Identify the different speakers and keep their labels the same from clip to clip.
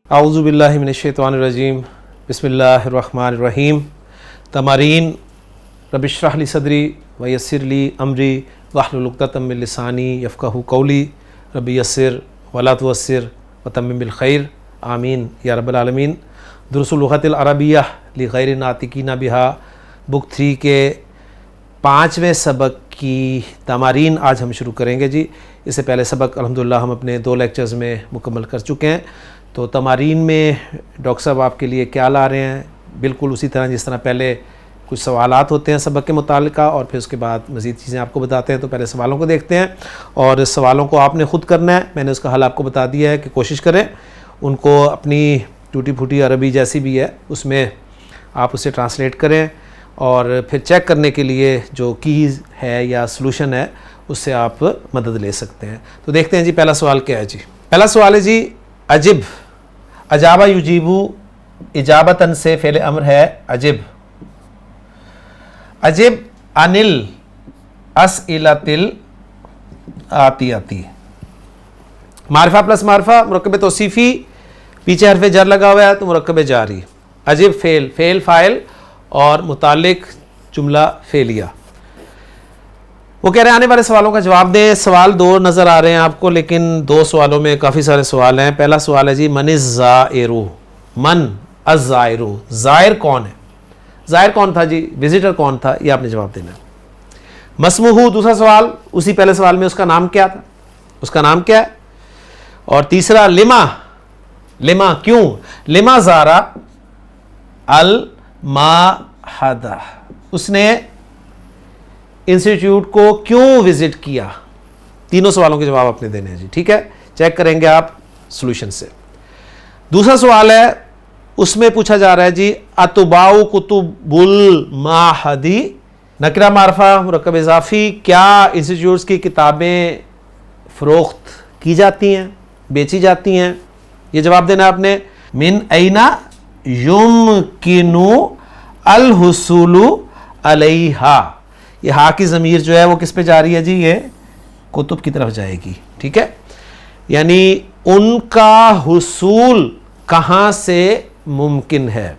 Speaker 1: اعوذ باللہ من الشیطان الرجیم بسم اللہ الرحمن الرحیم تمارین رب اشرح لی صدری ویسر لی امری واحلل عقدۃ من لسانی یفقہوا قولی رب یسر ولا تعسر وتمم بالخیر آمین یا رب العالمین۔ دروس اللغۃ العربیہ لغیر ناطقین بہا بک 3 کے 5ویں سبق کی تمارین آج ہم شروع کریں گے جی۔ اس سے پہلے سبق الحمدللہ ہم اپنے 2 لیکچرز میں مکمل کر چکے ہیں، تو تمارین میں ڈاکٹر صاحب آپ کے لیے کیا لا رہے ہیں، بالکل اسی طرح جس طرح پہلے کچھ سوالات ہوتے ہیں سبق کے متعلقہ اور پھر اس کے بعد مزید چیزیں آپ کو بتاتے ہیں۔ تو پہلے سوالوں کو دیکھتے ہیں اور سوالوں کو آپ نے خود کرنا ہے، میں نے اس کا حل آپ کو بتا دیا ہے کہ کوشش کریں ان کو اپنی ٹوٹی پھوٹی عربی جیسی بھی ہے اس میں آپ اسے ٹرانسلیٹ کریں، اور پھر چیک کرنے کے لیے جو کیز ہے یا سلوشن ہے اس سے آپ مدد لے سکتے ہیں۔ تو دیکھتے ہیں جی پہلا سوال کیا ہے جی۔ پہلا سوال ہے جی عجب، اجابہ یجیبو اجابتاً سے فعل امر ہے عجب۔ عجب عن الاسئلۃ الآتیۃ، معرفہ پلس معرفہ مرکب توصیفی، پیچھے حرف جر لگا ہوا ہے تو مرکب جاری۔ عجب فعل، فعل فاعل اور متعلق جملہ فعلیہ۔ وہ کہہ رہے ہیں آنے والے سوالوں کا جواب دیں۔ سوال 2 نظر آ رہے ہیں آپ کو، لیکن 2 سوالوں میں کافی سارے سوال ہیں۔ پہلا سوال ہے جی من الزائر، من الزائر، زائر کون ہے، زائر کون تھا جی، وزٹر کون تھا، یہ آپ نے جواب دینا ہے۔ مسموہ، دوسرا سوال اسی پہلے سوال میں اس کا نام کیا تھا، اس کا نام کیا ہے۔ اور تیسرا لما، لما کیوں، لما زارا المعہد، اس نے انسٹیٹیوٹ کو کیوں وزٹ کیا۔ تینوں سوالوں کے جواب آپ نے دینے ہیں جی، ٹھیک ہے، چیک کریں گے آپ سولوشن سے۔ دوسرا سوال ہے اس میں پوچھا جا رہا ہے جی اتباع کتب المعہدی، نکرہ معرفہ مرکب اضافی، کیا انسٹیٹیوٹس کی کتابیں فروخت کی جاتی ہیں، بیچی جاتی ہیں، یہ جواب دینا آپ نے۔ من این یمکن الحصول علیہا، یہ ہا کی ضمیر جو ہے وہ کس پہ جا رہی ہے جی، یہ کتب کی طرف جائے گی، ٹھیک ہے، یعنی ان کا حصول کہاں سے ممکن ہے۔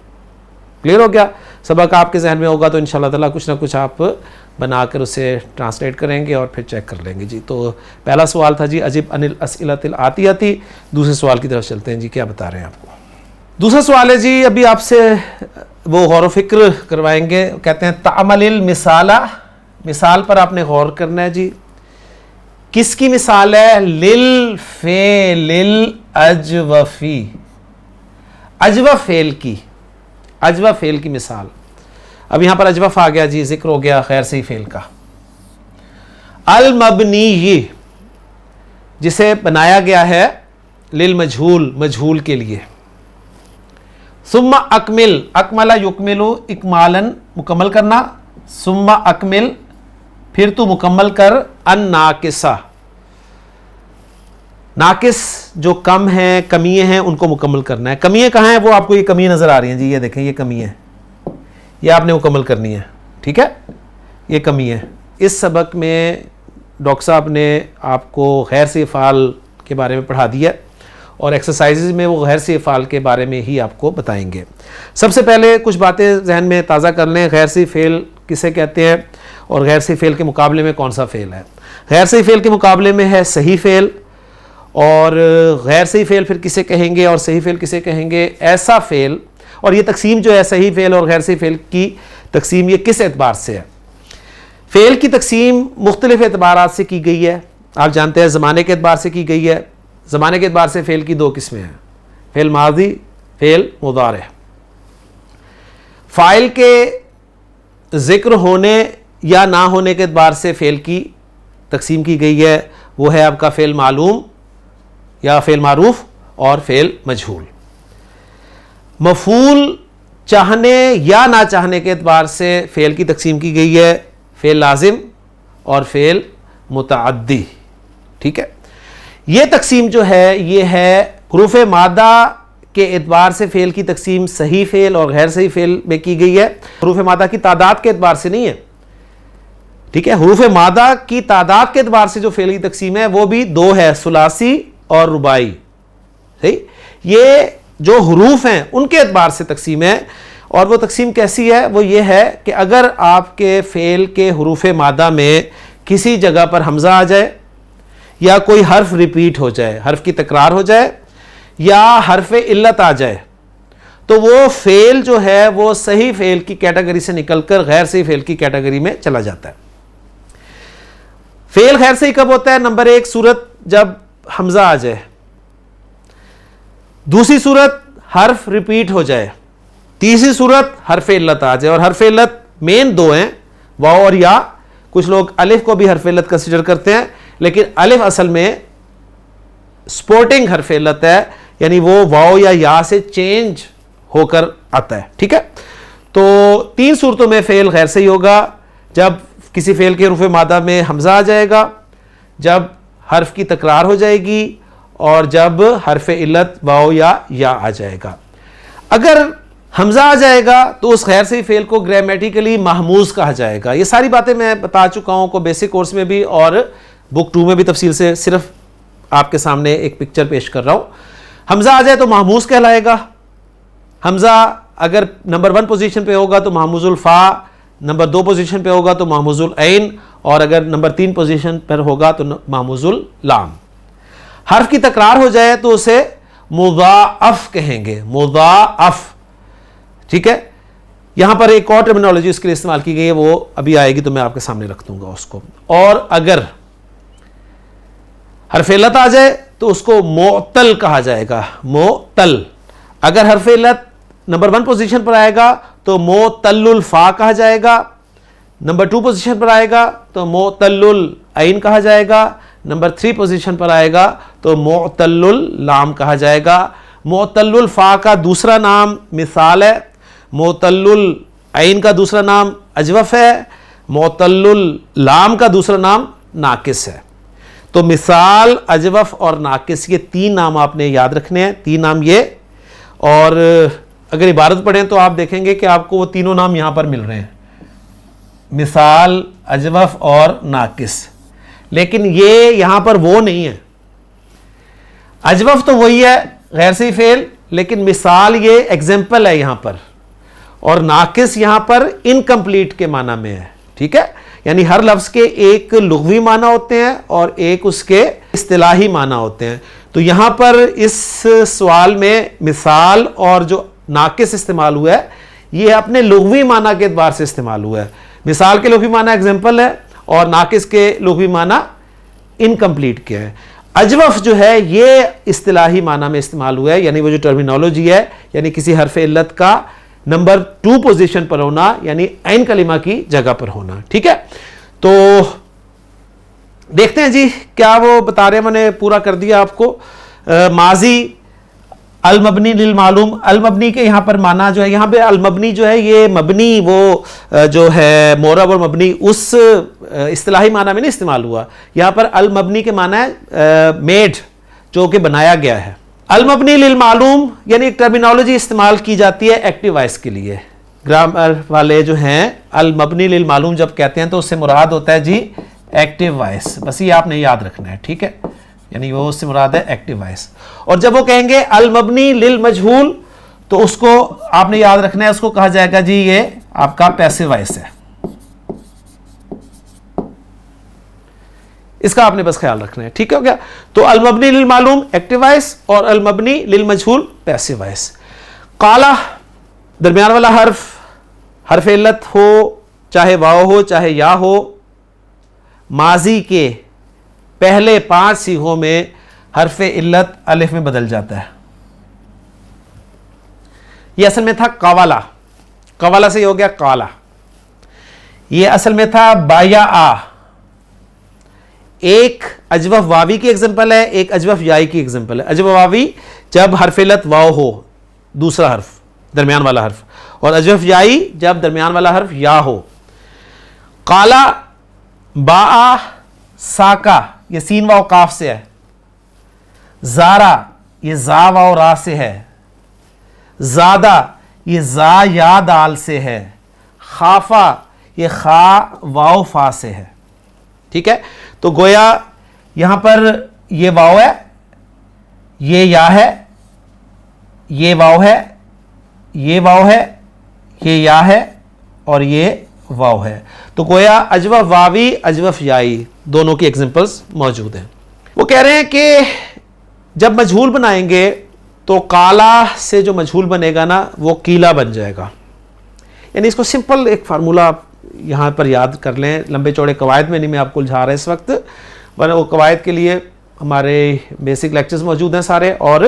Speaker 1: کلیئر ہو گیا، سبق آپ کے ذہن میں ہوگا تو انشاءاللہ تعالیٰ کچھ نہ کچھ آپ بنا کر اسے ٹرانسلیٹ کریں گے اور پھر چیک کر لیں گے جی۔ تو پہلا سوال تھا جی عجب عن الاسئلۃ الآتیۃ۔ دوسرے سوال کی طرف چلتے ہیں جی، کیا بتا رہے ہیں آپ کو۔ دوسرا سوال ہے جی ابھی آپ سے وہ غور و فکر کروائیں گے، کہتے ہیں تعمل المثالہ، مثال پر آپ نے غور کرنا ہے جی۔ کس کی مثال ہے، للفعل الاجوفی، اجوف فعل کی، اجوف فعل کی مثال۔ اب یہاں پر اجوف آ گیا جی، ذکر ہو گیا غیر صحیح فعل کا۔ المبنی، جسے بنایا گیا ہے للمجہول، مجہول کے لیے۔ ثم اکمل، اکمل یکمل اکمالا مکمل کرنا، ثم اکمل پھر تو مکمل کر، الناقصہ، ناقص جو کم ہیں، کمیے ہیں، ان کو مکمل کرنا ہے۔ کمیے کہاں ہیں، وہ آپ کو یہ کمیے نظر آ رہی ہیں جی، یہ دیکھیں یہ کمیے ہیں، یہ آپ نے مکمل کرنی ہے، ٹھیک ہے، یہ کمی ہے۔ اس سبق میں ڈاکٹر صاحب نے آپ کو غیر سے افعال کے بارے میں پڑھا دیا اور ایکسرسائزز میں وہ غیر سے افعال کے بارے میں ہی آپ کو بتائیں گے۔ سب سے پہلے کچھ باتیں ذہن میں تازہ کر لیں، غیر سے فعل کسے کہتے ہیں اور غیر صحیح فعل کے مقابلے میں کون سا فعل ہے۔ غیر صحیح فعل کے مقابلے میں ہے صحیح فعل، اور غیر صحیح فعل پھر کسے کہیں گے اور صحیح فعل کسے کہیں گے، ایسا فعل۔ اور یہ تقسیم جو ہے صحیح فعل اور غیر صحیح فعل کی تقسیم، یہ کس اعتبار سے ہے، فعل کی تقسیم مختلف اعتبارات سے کی گئی ہے۔ آپ جانتے ہیں زمانے کے اعتبار سے کی گئی ہے، زمانے کے اعتبار سے فعل کی 2 قسمیں ہیں، فعل ماضی، فعل مضارع۔ فاعل کے ذکر ہونے یا نہ ہونے کے اعتبار سے فعل کی تقسیم کی گئی ہے، وہ ہے آپ کا فعل معلوم یا فعل معروف اور فعل مجہول۔ مفعول چاہنے یا نہ چاہنے کے اعتبار سے فعل کی تقسیم کی گئی ہے، فعل لازم اور فعل متعدی، ٹھیک ہے۔ یہ تقسیم جو ہے یہ ہے حروف مادہ کے اعتبار سے فعل کی تقسیم صحیح فعل اور غیر صحیح فعل میں کی گئی ہے، حروف مادہ کی تعداد کے اعتبار سے نہیں ہے، ٹھیک ہے۔ حروف مادہ کی تعداد کے اعتبار سے جو فعل کی تقسیم ہے وہ بھی 2 ہے، ثلاثی اور رباعی، صحیح۔ یہ جو حروف ہیں ان کے اعتبار سے تقسیم ہے. اور وہ تقسیم کیسی ہے؟ وہ یہ ہے کہ اگر آپ کے فعل کے حروف مادہ میں کسی جگہ پر حمزہ آ جائے یا کوئی حرف ریپیٹ ہو جائے, حرف کی تکرار ہو جائے یا حرف علت آ جائے, تو وہ فعل جو ہے وہ صحیح فعل کی کیٹیگری سے نکل کر غیر صحیح فعل کی کیٹیگری میں چلا جاتا ہے. فعل غیر صحیح کب ہوتا ہے؟ نمبر 1 صورت جب حمزہ آ جائے, دوسری صورت حرف ریپیٹ ہو جائے, تیسری صورت حرف علت آ جائے. اور حرف علت مین 2 ہیں, واو اور یا. کچھ لوگ الف کو بھی حرف علت کنسیڈر کرتے ہیں, لیکن الف اصل میں سپورٹنگ حرف علت ہے, یعنی وہ واو یا سے چینج ہو کر آتا ہے. ٹھیک ہے, تو 3 صورتوں میں فعل غیر صحیح ہوگا: جب کسی فعل کے حروف مادہ میں حمزہ آ جائے گا, جب حرف کی تکرار ہو جائے گی, اور جب حرف علت واو یا آ جائے گا. اگر حمزہ آ جائے گا تو اس غیر صحیح فعل کو گرامیٹیکلی محموز کہا جائے گا. یہ ساری باتیں میں بتا چکا ہوں کو بیسک کورس میں بھی اور بک 2 میں بھی تفصیل سے, صرف آپ کے سامنے ایک پکچر پیش کر رہا ہوں. حمزہ آ جائے تو محموز کہلائے گا. حمزہ اگر نمبر 1 پوزیشن پہ ہوگا تو محموز الفا, نمبر 2 پوزیشن پہ ہوگا تو محموز العین, اور اگر نمبر 3 پوزیشن پر ہوگا تو محموز اللام. حرف کی تکرار ہو جائے تو اسے مضاعف کہیں گے, مضاعف. ٹھیک ہے, یہاں پر ایک اور ٹرمینالوجی اس کے لیے استعمال کی گئی ہے, وہ ابھی آئے گی تو میں آپ کے سامنے رکھ دوں گا اس کو. اور اگر حرف علت آ جائے تو اس کو معتل کہا جائے گا, معتل. اگر حرف علت نمبر 1 پوزیشن پر آئے گا تو معتل الفا کہا جائے گا, نمبر 2 پوزیشن پر آئے گا تو معتل العین کہا جائے گا, نمبر 3 پوزیشن پر آئے گا تو معتل اللام کہا جائے گا. معتل الفا کا دوسرا نام مثال ہے, معتل العین کا دوسرا نام اجوف ہے, معتل اللام کا دوسرا نام ناقص ہے. تو مثال, اجوف اور ناقص, یہ 3 نام آپ نے یاد رکھنے ہیں. 3 نام یہ, اور اگر عبارت پڑھیں تو آپ دیکھیں گے کہ آپ کو وہ تینوں نام یہاں پر مل رہے ہیں, مثال, اجوف اور ناقص. لیکن یہ یہاں پر وہ نہیں ہے. اجوف تو وہی ہے غیر صحیح فعل, لیکن مثال یہ ایگزامپل ہے یہاں پر, اور ناقص یہاں پر انکمپلیٹ کے معنی میں ہے. ٹھیک ہے, یعنی ہر لفظ کے ایک لغوی معنی ہوتے ہیں اور ایک اس کے اصطلاحی معنی ہوتے ہیں. تو یہاں پر اس سوال میں مثال اور جو ناقص استعمال ہوا ہے یہ اپنے لغوی معنی کے اعتبار سے استعمال ہوا ہے. مثال کے لغوی معنی ایگزامپل ہے اور ناقص کے لغوی معنی انکمپلیٹ کے ہیں. اجوف جو ہے یہ اصطلاحی معنی میں استعمال ہوا ہے, یعنی وہ جو ٹرمینالوجی ہے, یعنی کسی حرف علت کا نمبر 2 پوزیشن پر ہونا, یعنی عین کلمہ کی جگہ پر ہونا. ٹھیک ہے, تو دیکھتے ہیں جی کیا وہ بتا رہے ہیں. میں نے پورا کر دیا آپ کو. ماضی المبنی للمعلوم, المبنی کے یہاں پر معنی جو ہے, یہاں پہ المبنی جو ہے یہ مبنی وہ جو ہے معرب اور مبنی اس اصطلاحی معنی میں نہیں استعمال ہوا. یہاں پر المبنی کے معنی ہے میڈ, جو کہ بنایا گیا ہے. المبنی للمعلوم یعنی ایک ٹرمینالوجی استعمال کی جاتی ہے ایکٹیو وائس کے لیے. گرامر والے جو ہیں المبنی للمعلوم جب کہتے ہیں تو اس سے مراد ہوتا ہے جی ایکٹیو وائس. بس یہ آپ نے یاد رکھنا ہے. ٹھیک ہے, یعنی وہ اس سے مراد ہے ایکٹیو وائس. اور جب وہ کہیں گے المبنی للمجہول تو اس کو آپ نے یاد رکھنا ہے, اس کو کہا جائے گا جی یہ آپ کا پیسو وائس ہے. اس کا آپ نے بس خیال رکھنا ہے. ٹھیک ہے, ہو گیا. تو المبنی للمعلوم ایکٹیو وائس اور المبنی للمجہول پیسو وائس. قالا درمیان والا حرف علت ہو, چاہے واو ہو چاہے یا ہو, ماضی کے پہلے 5 صیغوں میں حرف علت الف میں بدل جاتا ہے. یہ اصل میں تھا قوالا, قوالا سے یہ ہو گیا قالا. یہ اصل میں تھا بایا. ایک اجوف واوی کی ایگزامپل ہے, ایک اجوف یائی کی ایگزامپل ہے. اجوف واوی جب حرف علت واو ہو, دوسرا حرف درمیان والا حرف, اور اجوف یائی جب درمیان والا حرف یا ہو. قالا با ساکا یہ سین واو قاف سے ہے. زارا یہ زا واو را سے ہے. زادہ یہ زا یا دال سے ہے. خافا یہ خا واو فا سے ہے. ٹھیک ہے, تو گویا یہاں پر یہ واو ہے, یہ یا ہے, یہ واو ہے, یہ واو ہے, یہ یا ہے اور یہ واو ہے. تو گویا اجوف واوی اجوف یائی دونوں کی ایگزامپلس موجود ہیں. وہ کہہ رہے ہیں کہ جب مجہول بنائیں گے تو کالا سے جو مجہول بنے گا نا وہ کیلا بن جائے گا. یعنی اس کو سمپل ایک فارمولہ آپ یہاں پر یاد کر لیں, لمبے چوڑے قواعد میں نہیں میں آپ کو الجھا رہا اس وقت, ورنہ وہ قواعد کے لیے ہمارے بیسک لیکچرز موجود ہیں سارے اور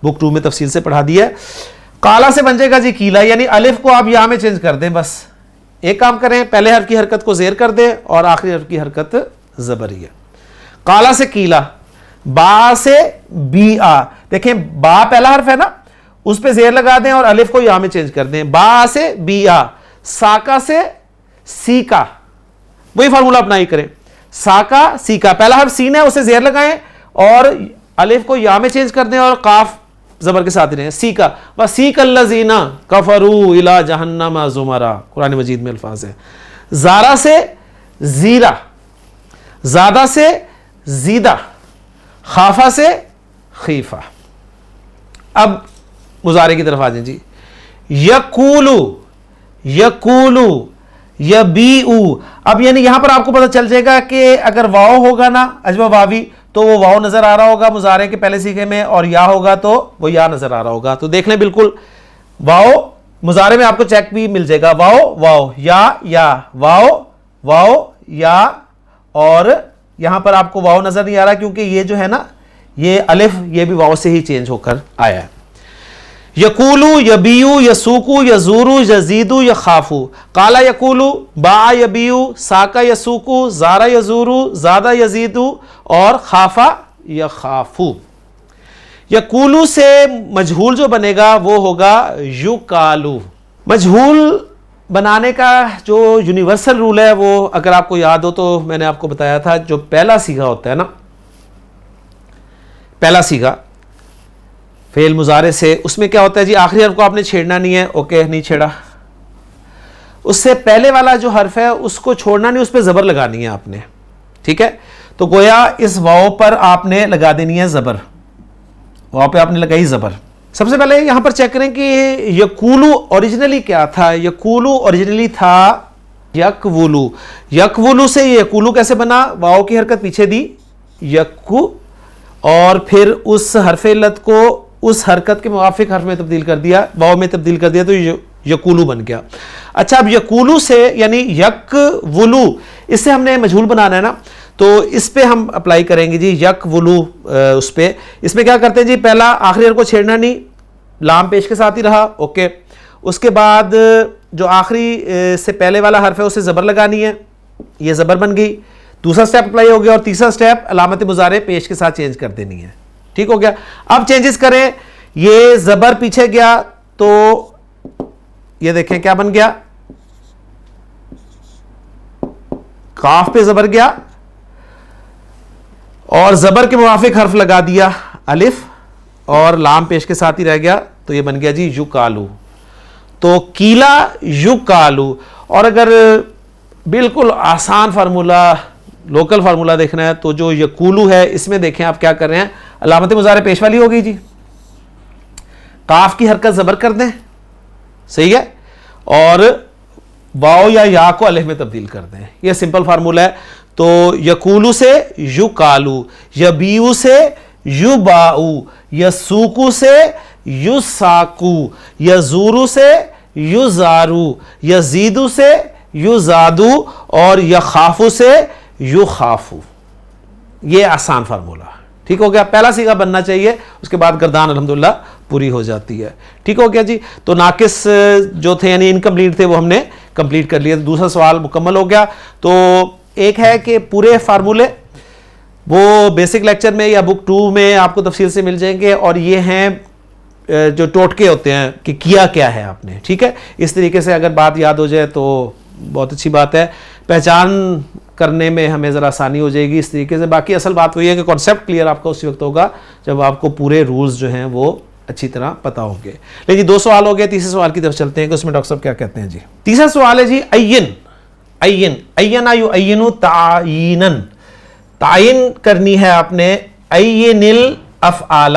Speaker 1: بک 2 میں تفصیل سے پڑھا دیا ہے. کالا سے بن جائے گا جی کیلا, یعنی الف کو آپ یا میں چینج کر دیں, بس ایک کام کریں, پہلے حرف کی حرکت کو زیر کر دیں اور آخری حرف کی حرکت زبری ہے. کالا سے کیلا, با سے بی آ, دیکھیں با پہلا حرف ہے نا, اس پہ زیر لگا دیں اور الف کو یا میں چینج کر دیں. با سے بی آ, ساکا سے سیکا, وہی فارمولہ اپنا ہی کریں. ساکا سیکا, پہلا حرف سین ہے اسے زیر لگائیں اور الف کو یا میں چینج کر دیں اور قاف زبر کے ساتھ رہیں. سیکا وسیک الذین کفروا الی جہنم زمرا, قرآن مجید میں الفاظ ہیں. زارا سے زیرا, زادہ سے زیدہ, خافہ سے خیفہ. اب مضارع کی طرف آ جائیں جی. یقولو, یقولو, یبیعو. اب یعنی یہاں پر آپ کو پتہ چل جائے گا کہ اگر واو ہوگا نا اجوا واوی تو وہ واو نظر آ رہا ہوگا مضارع کے پہلے صیغے میں, اور یا ہوگا تو وہ یا نظر آ رہا ہوگا. تو دیکھ لیں بالکل واو مضارع میں آپ کو چیک بھی مل جائے گا, واو واو, یا واو واو یا, اور یہاں پر آپ کو واو نظر نہیں آ رہا کیونکہ یہ جو ہے نا یہ الف یہ بھی واو سے ہی چینج ہو کر آیا ہے. یقولو, یبیعو, یسوقو, یزورو, یزیدو, یخافو. قالا یقولو, با یبیعو, ساکا یسوقو, زارا یزورو, زادہ یزیدو اور خافا یخافو. یقولو سے مجہول جو بنے گا وہ ہوگا یقالو. مجہول بنانے کا جو یونیورسل رول ہے وہ اگر آپ کو یاد ہو تو میں نے آپ کو بتایا تھا, جو پہلا صیغہ ہوتا ہے نا, پہلا صیغہ فعل مضارع سے, اس میں کیا ہوتا ہے جی آخری حرف کو آپ نے چھیڑنا نہیں ہے, اوکے نہیں چھیڑا. اس سے پہلے والا جو حرف ہے اس کو چھوڑنا نہیں, اس پہ زبر لگانی ہے آپ نے, ٹھیک ہے. تو گویا اس واو پر آپ نے لگا دینی ہے زبر, واو پہ آپ نے لگائی زبر. سب سے پہلے یہاں پر چیک کریں کہ یقولو اوریجنلی کیا تھا. یقولو اوریجنلی تھا یقولو. یقولو سے یہ یقولو کیسے بنا, واو کی حرکت پیچھے دی یقو, اور پھر اس حرف علت کو اس حرکت کے موافق حرف میں تبدیل کر دیا, واو میں تبدیل کر دیا, تو یقولو بن گیا. اچھا اب یقولو سے یعنی یقولو, اس سے ہم نے مجہول بنانا ہے نا, تو اس پہ ہم اپلائی کریں گے جی یقولو. اس پہ اس میں کیا کرتے ہیں جی, پہلا آخری حرف کو چھیڑنا نہیں, لام پیش کے ساتھ ہی رہا, اوکے. اس کے بعد جو آخری سے پہلے والا حرف ہے اسے زبر لگانی ہے, یہ زبر بن گئی. دوسرا سٹیپ اپلائی ہو گیا, اور تیسرا سٹیپ علامت مضارع پیش کے ساتھ چینج کر دینی ہے, ٹھیک ہو گیا. اب چینجز کریں, یہ زبر پیچھے گیا تو یہ دیکھیں کیا بن گیا, کاف پہ زبر گیا اور زبر کے موافق حرف لگا دیا الف, اور لام پیش کے ساتھ ہی رہ گیا, تو یہ بن گیا جی یقالو. تو کیلا یقالو. اور اگر بالکل آسان فارمولہ لوکل فارمولہ دیکھنا ہے تو جو یقولو ہے اس میں دیکھیں آپ کیا کر رہے ہیں, علامت مضارع پیش والی ہو گئی جی, کاف کی حرکت زبر کر دیں, صحیح ہے, اور واو یا کو الف میں تبدیل کر دیں. یہ سمپل فارمولہ ہے. تو یقولو سے یقالو, یبیعو سے یباعو, یسوقو سے یساقو, یزورو سے یزارو, یزیدو سے یزادو اور یخافو سے یخافو. یہ آسان فارمولہ, ٹھیک ہو گیا. پہلا صیغہ بننا چاہیے, اس کے بعد گردان الحمدللہ پوری ہو جاتی ہے, ٹھیک ہو گیا جی. تو ناقص جو تھے یعنی انکمپلیٹ تھے وہ ہم نے کمپلیٹ کر لیے. دوسرا سوال مکمل ہو گیا. تو ایک ہے کہ پورے فارمولے وہ بیسک لیکچر میں یا بک 2 میں آپ کو تفصیل سے مل جائیں گے, اور یہ ہیں جو ٹوٹکے ہوتے ہیں کہ کیا ہے آپ نے, ٹھیک ہے. اس طریقے سے اگر بات یاد ہو جائے تو بہت اچھی بات ہے, پہچان کرنے میں ہمیں ذرا آسانی ہو جائے گی اس طریقے سے. باقی اصل بات وہی ہے کہ کانسیپٹ کلیئر آپ کا اسی وقت ہوگا جب آپ کو پورے رولز جو ہیں وہ اچھی طرح پتا ہوں گے. لیکن 2 سوال ہو گئے, تیسرے سوال کی طرف چلتے ہیں کہ اس میں ڈاکٹر صاحب کیا کہتے ہیں جی. تیسرا سوال ہے جی این یعینو تعینن, تعین کرنی ہے آپ نے, عین الافعال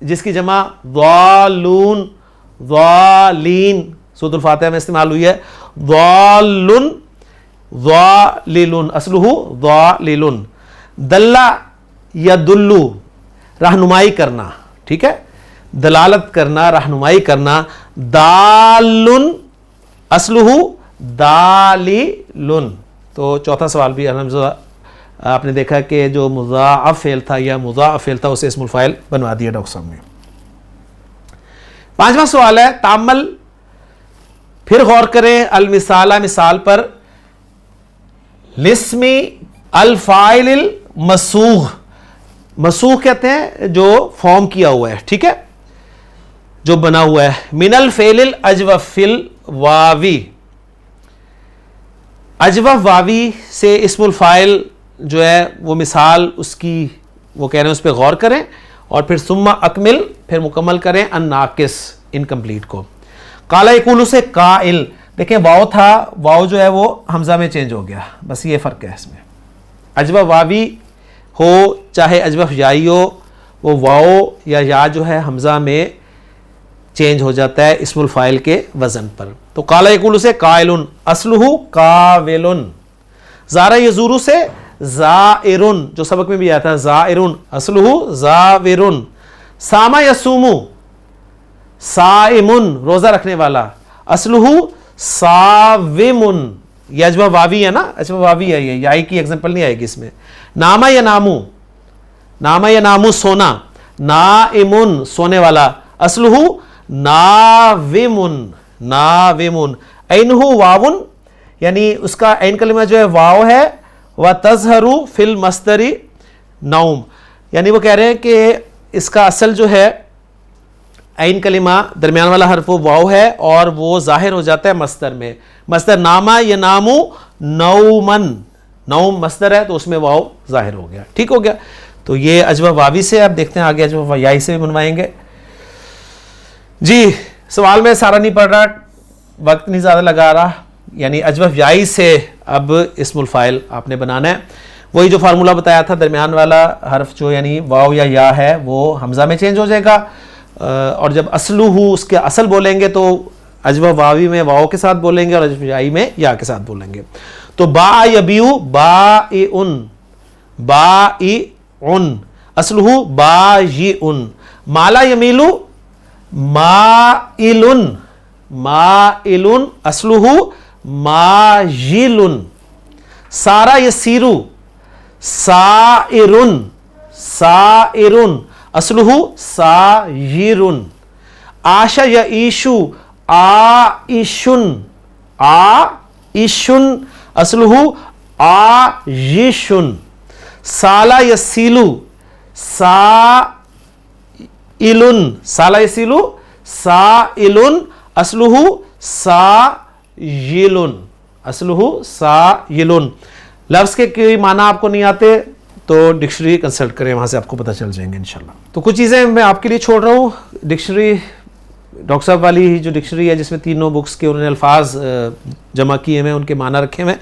Speaker 1: جس کی جمع ضالون ضالین سورۃ الفاتحہ میں استعمال ہوئی ہے. ضالن ضاللن اصلہ ضاللن. دلہ یدلو رہنمائی کرنا, ٹھیک ہے, دلالت کرنا, رہنمائی کرنا. دالن اصلہ داللن. تو چوتھا سوال بھی الحمدللہ آپ نے دیکھا کہ جو مضاعف فعل تھا یا مضاعف فعل تھا اسے اسم الفاعل بنوا دیا ڈاکٹر صاحب نے. پانچواں سوال ہے تامل, پھر غور کریں المثالہ مثال پر. لسم الفاعل المسوغ, مسوغ کہتے ہیں جو فارم کیا ہوا ہے, ٹھیک ہے, جو بنا ہوا ہے. من الفعل الاجوف الواوی, اجوف واوی سے اسم الفاعل جو ہے وہ مثال اس کی وہ کہہ رہے ہیں اس پہ غور کریں, اور پھر ثم اکمل پھر مکمل کریں الناقص انکمپلیٹ کو. قال یقول سے قائل, دیکھیں واو تھا, واو جو ہے وہ حمزہ میں چینج ہو گیا, بس یہ فرق ہے اس میں. اجوف واوی ہو چاہے اجوف یائی ہو, وہ واو یا یا جو ہے حمزہ میں چینج ہو جاتا ہے اسم الفاعل کے وزن پر. تو قال یقول سے قائلن اصلہ قاولن. زارا یزورو سے زائرن, جو سبق میں بھی آیا تھا, زائرن اصلہ زاورن. ساما یصومو صائمن روزہ رکھنے والا, اصلہ صاومن. یہ اجوف واوی ہے نا, اجوف واوی ہے, یہ یائی کی ایگزامپل نہیں آئے گی اس میں. ناما ینامو, ناما ینامو سونا, نائمن سونے والا, اصلہ ناومن ناومن. اینہ واون, یعنی اس کا عین کلمہ جو ہے واو ہے. وَتَظْهَرُ فِي الْمَصْدَرِ نوم, یعنی وہ کہہ رہے ہیں کہ اس کا اصل جو ہے عین کلمہ درمیان والا حرف وہ واو ہے, اور وہ ظاہر ہو جاتا ہے مصدر میں. مصدر ناما ینامو نومن, نوم مصدر ہے تو اس میں واو ظاہر ہو گیا, ٹھیک ہو گیا. تو یہ اجوف واوی سے, آپ دیکھتے ہیں آگے اجوف یائی سے بھی بنوائیں گے. جی سوال میں سارا نہیں پڑھ رہا, وقت نہیں زیادہ لگا رہا. یعنی اجوف یائی سے اب اسم الفاعل آپ نے بنانا ہے. وہی جو فارمولہ بتایا تھا, درمیان والا حرف جو یعنی واو یا یا ہے وہ حمزہ میں چینج ہو جائے گا, اور جب اصلہ اس کے اصل بولیں گے تو اجوف واوی میں واو کے ساتھ بولیں گے, اور اجوف یائی میں یا کے ساتھ بولیں گے. تو با یبیو بائعن, بائعن اصلہ بایعن. مالا یمیلو مائلن, مائلن اصلہ ماجلن. سارا یسیرو سائرن, سائرن اصلہ سائرن. عاشا یعیشو عائشن, عائشن اصلہ عائشن. سالا یسیلو سائلن, سالا یسیلو سائلن اصلہ سائلن, اصلہ سائلن. لفظ کے کوئی معنی آپ کو نہیں آتے تو ڈکشنری کنسلٹ کریں, وہاں سے آپ کو پتہ چل جائیں گے انشاءاللہ. تو کچھ چیزیں میں آپ کے لیے چھوڑ رہا ہوں. ڈکشنری ڈاکٹر صاحب والی جو ڈکشنری ہے جس میں تینوں بکس کے انہوں نے الفاظ جمع کیے ہوئے ہیں, ان کے معنی رکھے ہوئے ہیں,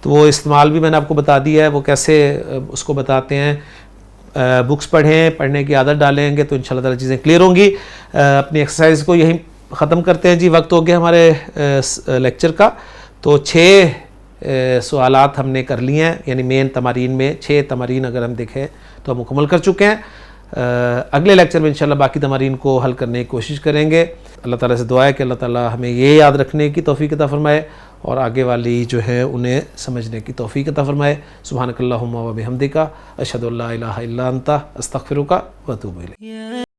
Speaker 1: تو وہ استعمال بھی میں نے آپ کو بتا دیا ہے, وہ کیسے اس کو بتاتے ہیں. بکس پڑھیں, پڑھنے کی عادت ڈالیں گے تو انشاءاللہ تعالی چیزیں کلیئر ہوں گی. اپنی ایکسرسائز کو یہیں ختم کرتے ہیں جی, وقت ہو گیا ہمارے لیکچر کا. تو 6 سوالات ہم نے کر لیے ہیں, یعنی مین تمارین میں 6 تمارین اگر ہم دیکھیں تو ہم مکمل کر چکے ہیں. اگلے لیکچر میں انشاءاللہ باقی تمارین کو حل کرنے کی کوشش کریں گے. اللہ تعالیٰ سے دعا ہے کہ اللہ تعالیٰ ہمیں یہ یاد رکھنے کی توفیق عطا فرمائے, اور آگے والی جو ہے انہیں سمجھنے کی توفیق عطا فرمائے. سبحانک اللہم و بحمدک, اشہد ان لا الہ الا انت, استغفرک و اتوب الیک.